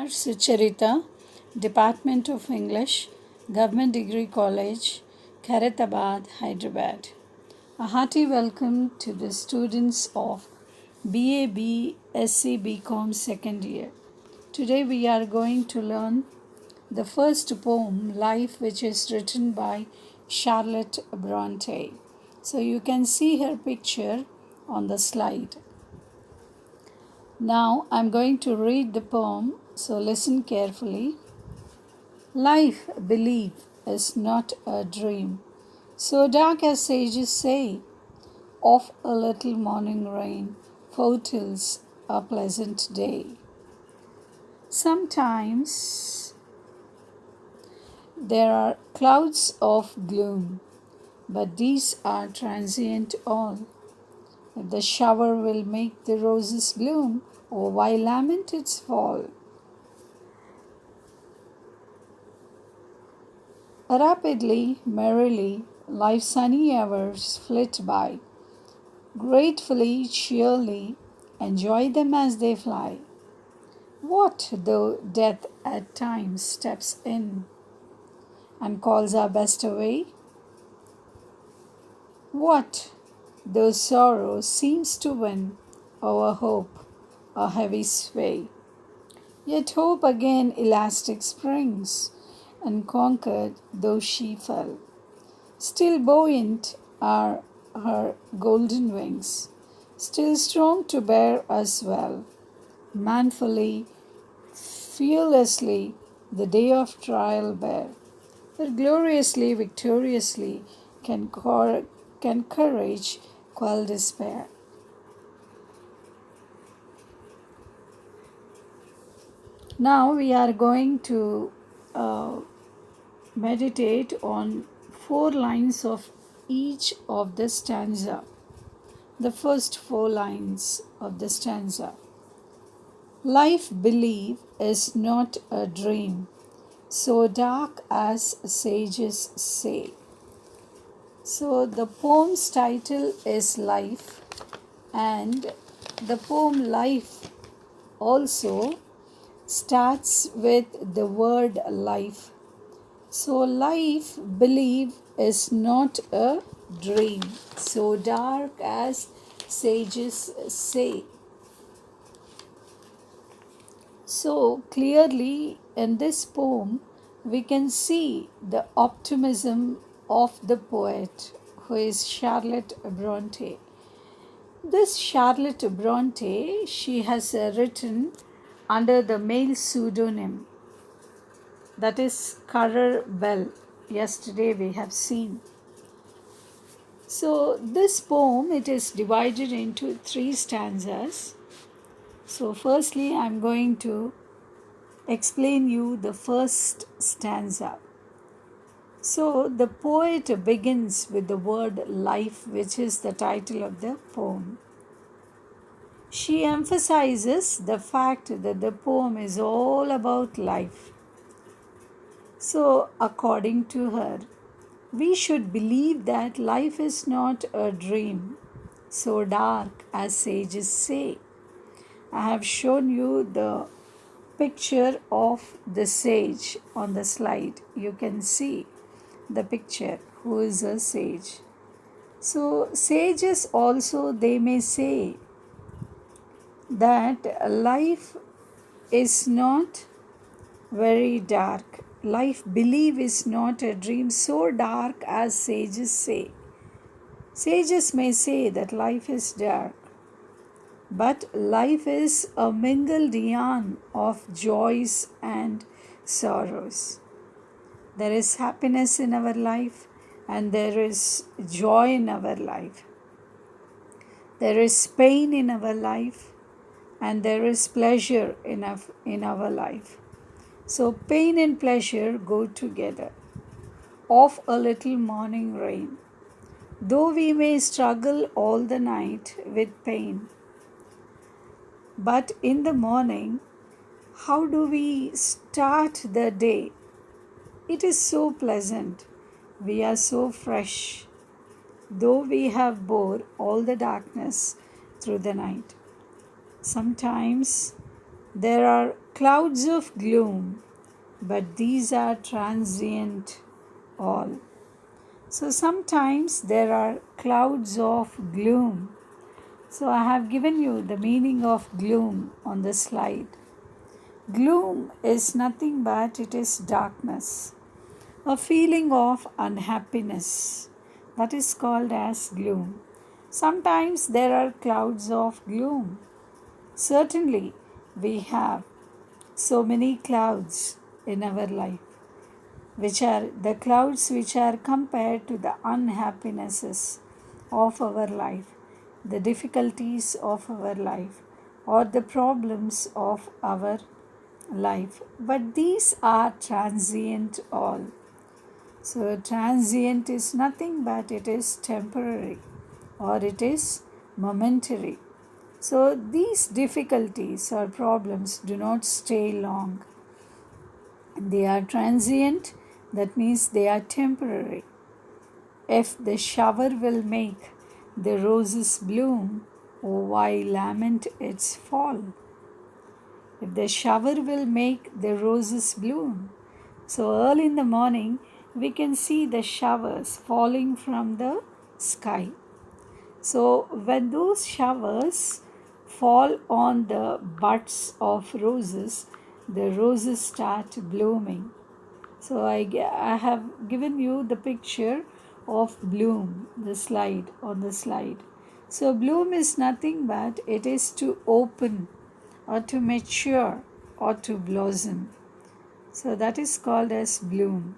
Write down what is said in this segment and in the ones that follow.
Sucharita, Department of English, Government Degree College, Khairatabad, Hyderabad. A hearty welcome to the students of BA BSc BCom second year. Today we are going to learn the first poem, Life, which is written by Charlotte Bronte. So you can see her picture on the slide. Now I'm going to read the poem, so listen carefully. Life, believe, is not a dream, so dark as sages say, of a little morning rain foretells a pleasant day. Sometimes there are clouds of gloom, but these are transient all. If the shower will make the roses bloom, oh, why lament its fall? Rapidly, merrily, life's sunny hours flit by. Gratefully, cheerily, enjoy them as they fly. What though death at times steps in and calls our best away? What though sorrow seems to win over hope a heavy sway? Yet hope again elastic springs, and conquered though she fell. Still buoyant are her golden wings, still strong to bear us well. Manfully, fearlessly, the day of trial bear, but gloriously, victoriously can courage quell despair. Now we are going to meditate on 4 lines of each of the stanza. The first 4 lines of the stanza. Life, believe, is not a dream, so dark as sages say. So the poem's title is Life, and the poem Life also starts with the word life. So life, believe, is not a dream, so dark as sages say. So clearly in this poem we can see the optimism of the poet, who is Charlotte Bronte. This Charlotte Bronte, she has written under the male pseudonym, that is Currer Bell. Yesterday we have seen. So this poem, it is divided into 3 stanzas. So firstly I am going to explain you the first stanza. So the poet begins with the word life, which is the title of the poem. She emphasizes the fact that the poem is all about life. So according to her, we should believe that life is not a dream, so dark as sages say. I have shown you the picture of the sage on the slide. You can see the picture, who is a sage. So sages also, they may say that life is not very dark. Life, believe, is not a dream so dark as sages say. Sages may say that life is dark, but life is a mingled yarn of joys and sorrows. There is happiness in our life and there is joy in our life. There is pain in our life and there is pleasure in our life. So pain and pleasure go together. Of a little morning rain, though we may struggle all the night with pain, but in the morning, how do we start the day? It is so pleasant. We are so fresh, though we have bore all the darkness through the night. Sometimes There are clouds of gloom, but these are transient all. So sometimes there are clouds of gloom. So I have given you the meaning of gloom on the slide. Gloom is nothing but it is darkness, a feeling of unhappiness. That is called as gloom. Sometimes there are clouds of gloom. Certainly, we have so many clouds in our life, which are the clouds which are compared to the unhappinesses of our life, the difficulties of our life, or the problems of our life. But these are transient all. So, transient is nothing but it is temporary or it is momentary. So, these difficulties or problems do not stay long. They are transient, that means they are temporary. If the shower will make the roses bloom, oh, why lament its fall? If the shower will make the roses bloom. So, early in the morning, we can see the showers falling from the sky. So, when those showers fall on the buds of roses, the roses start blooming. So, I have given you the picture of bloom, the slide on the slide. So, bloom is nothing but it is to open or to mature or to blossom. So, that is called as bloom.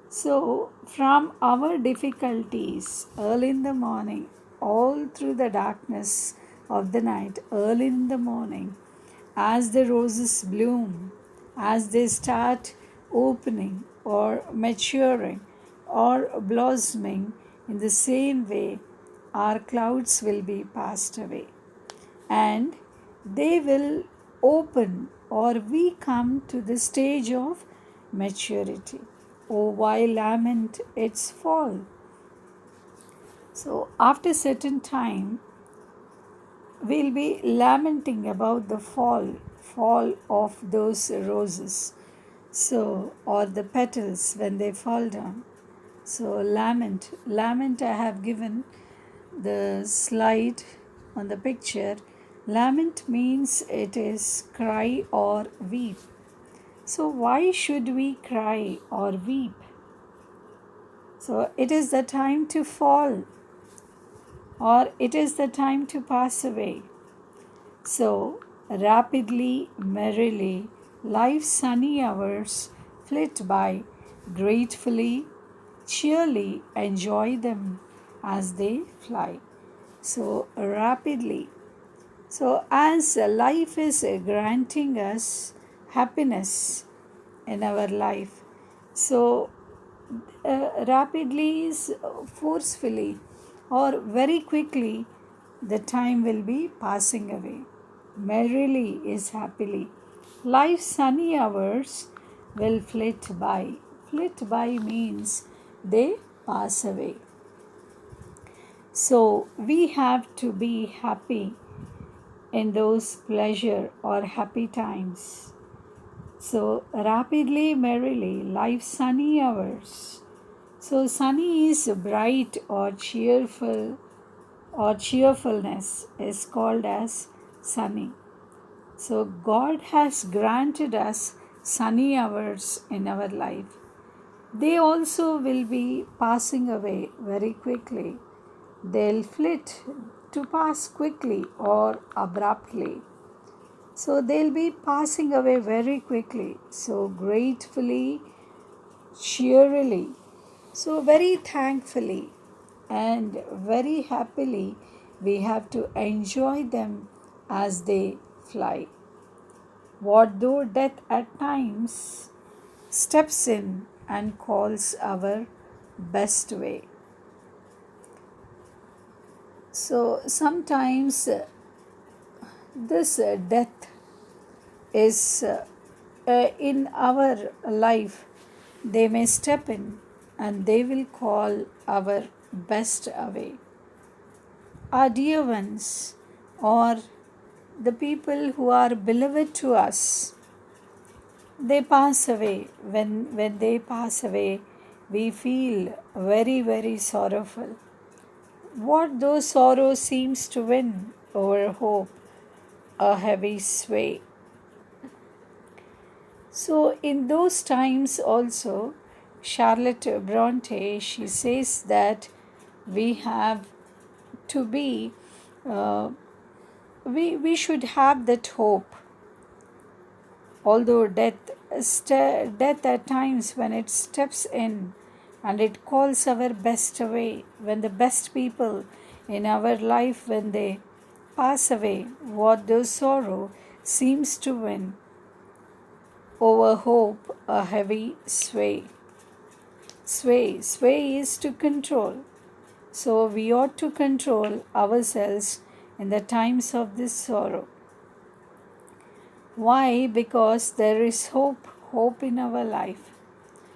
So, from our difficulties early in the morning, all through the darkness of the night, early in the morning, as the roses bloom, as they start opening or maturing or blossoming, in the same way, our clouds will be passed away and they will open or we come to the stage of maturity. Oh, why lament its fall? So, after certain time, we'll be lamenting about the fall of those roses. So, or the petals when they fall down. So, lament, I have given the slide on the picture. Lament means it is cry or weep. So, why should we cry or weep? So, it is the time to fall or it is the time to pass away. So, rapidly, merrily, life's sunny hours flit by, gratefully, cheerily enjoy them as they fly. So, rapidly. So, as life is granting us happiness in our life, so rapidly is forcefully or very quickly the time will be passing away. Merrily is happily. Life's sunny hours will flit by. Flit by means they pass away. So we have to be happy in those pleasure or happy times. So rapidly, merrily, life's sunny hours. So sunny is bright or cheerful or cheerfulness is called as sunny. So God has granted us sunny hours in our life. They also will be passing away very quickly. They'll flit to pass quickly or abruptly. So they'll be passing away very quickly. So gratefully, cheerily, so very thankfully and very happily, we have to enjoy them as they fly. What though death at times steps in and calls our best way. So sometimes this death is in our life, they may step in and they will call our best away. Our dear ones or the people who are beloved to us, they pass away. When they pass away, we feel very, very sorrowful. What though sorrow seems to win over hope, a heavy sway. So, in those times also, Charlotte Bronte, she says that we have to be, uh, we should have that hope. Although death at times when it steps in and it calls our best away, when the best people in our life, when they pass away, what though sorrow seems to win over hope, a heavy sway. Sway is to control. So we ought to control ourselves in the times of this sorrow. Why? Because there is hope in our life.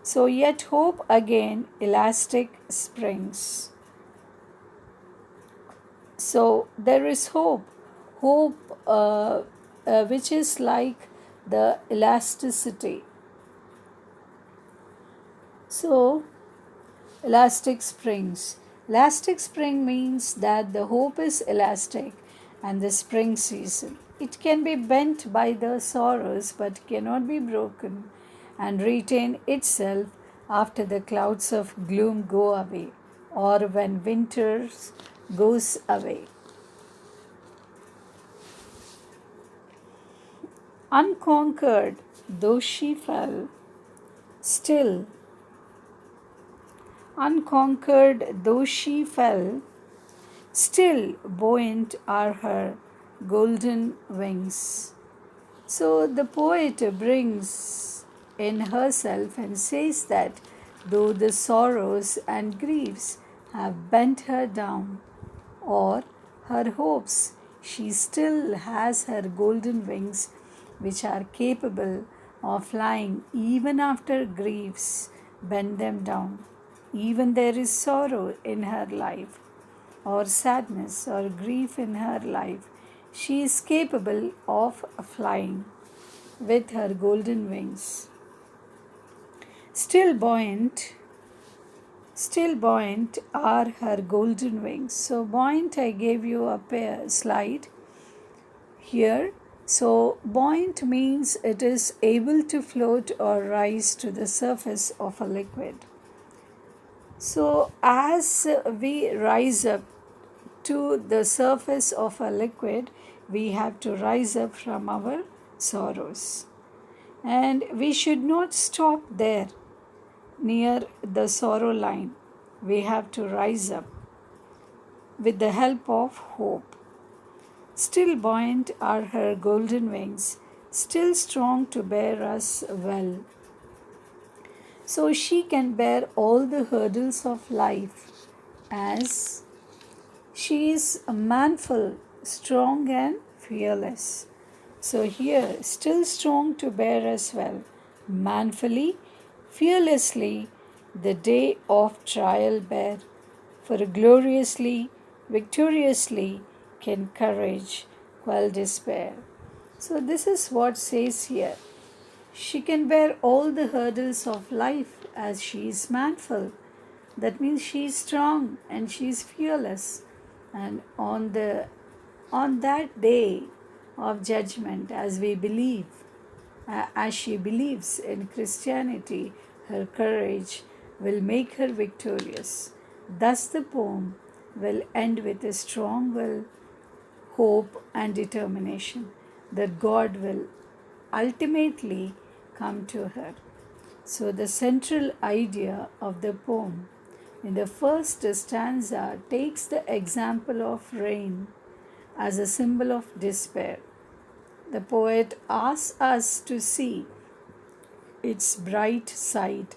So, yet hope again, elastic springs. So, there is hope which is like the elasticity. So, elastic springs. Elastic spring means that the hope is elastic and the spring season. It can be bent by the sorrows but cannot be broken and retain itself after the clouds of gloom go away or when winter goes away. Unconquered though she fell, still unconquered though she fell, still buoyant are her golden wings. So the poet brings in herself and says that though the sorrows and griefs have bent her down, or her hopes, she still has her golden wings which are capable of flying even after griefs bend them down. Even there is sorrow in her life, or sadness or grief in her life, she is capable of flying with her golden wings. Still buoyant are her golden wings. So, buoyant, I gave you a slide here. So, buoyant means it is able to float or rise to the surface of a liquid. So, as we rise up to the surface of a liquid, we have to rise up from our sorrows. And we should not stop there near the sorrow line. We have to rise up with the help of hope. Still buoyant are her golden wings, still strong to bear us well. So she can bear all the hurdles of life as she is manful, strong, and fearless. So here, still strong to bear as well, manfully, fearlessly, the day of trial bear, for gloriously, victoriously can courage quell despair. So this is what says here. She can bear all the hurdles of life as she is manful. That means she is strong and she is fearless. And on that day of judgment, as we believe, as she believes in Christianity, her courage will make her victorious. Thus, the poem will end with a strong will, hope, and determination that God will ultimately come to her. So, the central idea of the poem in the first stanza takes the example of rain as a symbol of despair. The poet asks us to see its bright side.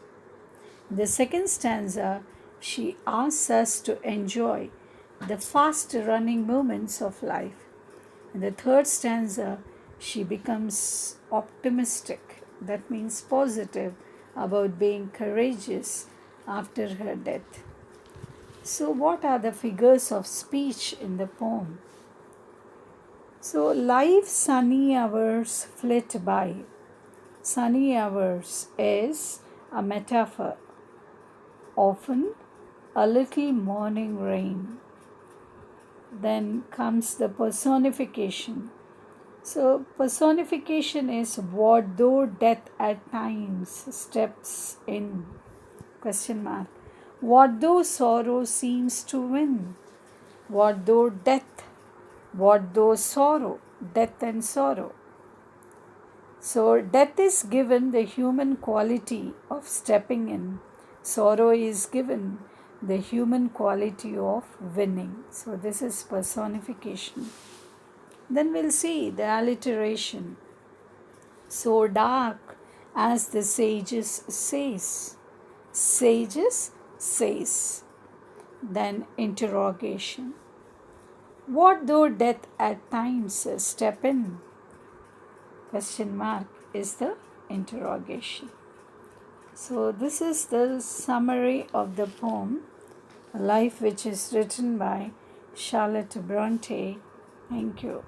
In the second stanza, she asks us to enjoy the fast running moments of life. In the third stanza, she becomes optimistic, that means positive, about being courageous after her death. So, what are the figures of speech in the poem? So, life's sunny hours flit by. Sunny hours is a metaphor, often a little morning rain. Then comes the personification. So, personification is what though death at times steps in? Question mark. What though sorrow seems to win? What though death? What though sorrow? Death and sorrow. So, death is given the human quality of stepping in. Sorrow is given the human quality of winning. So, this is personification. Then we'll see the alliteration. So dark as the sages says. Sages says. Then interrogation. What though death at times step in? Question mark is the interrogation. So this is the summary of the poem Life, which is written by Charlotte Bronte. Thank you.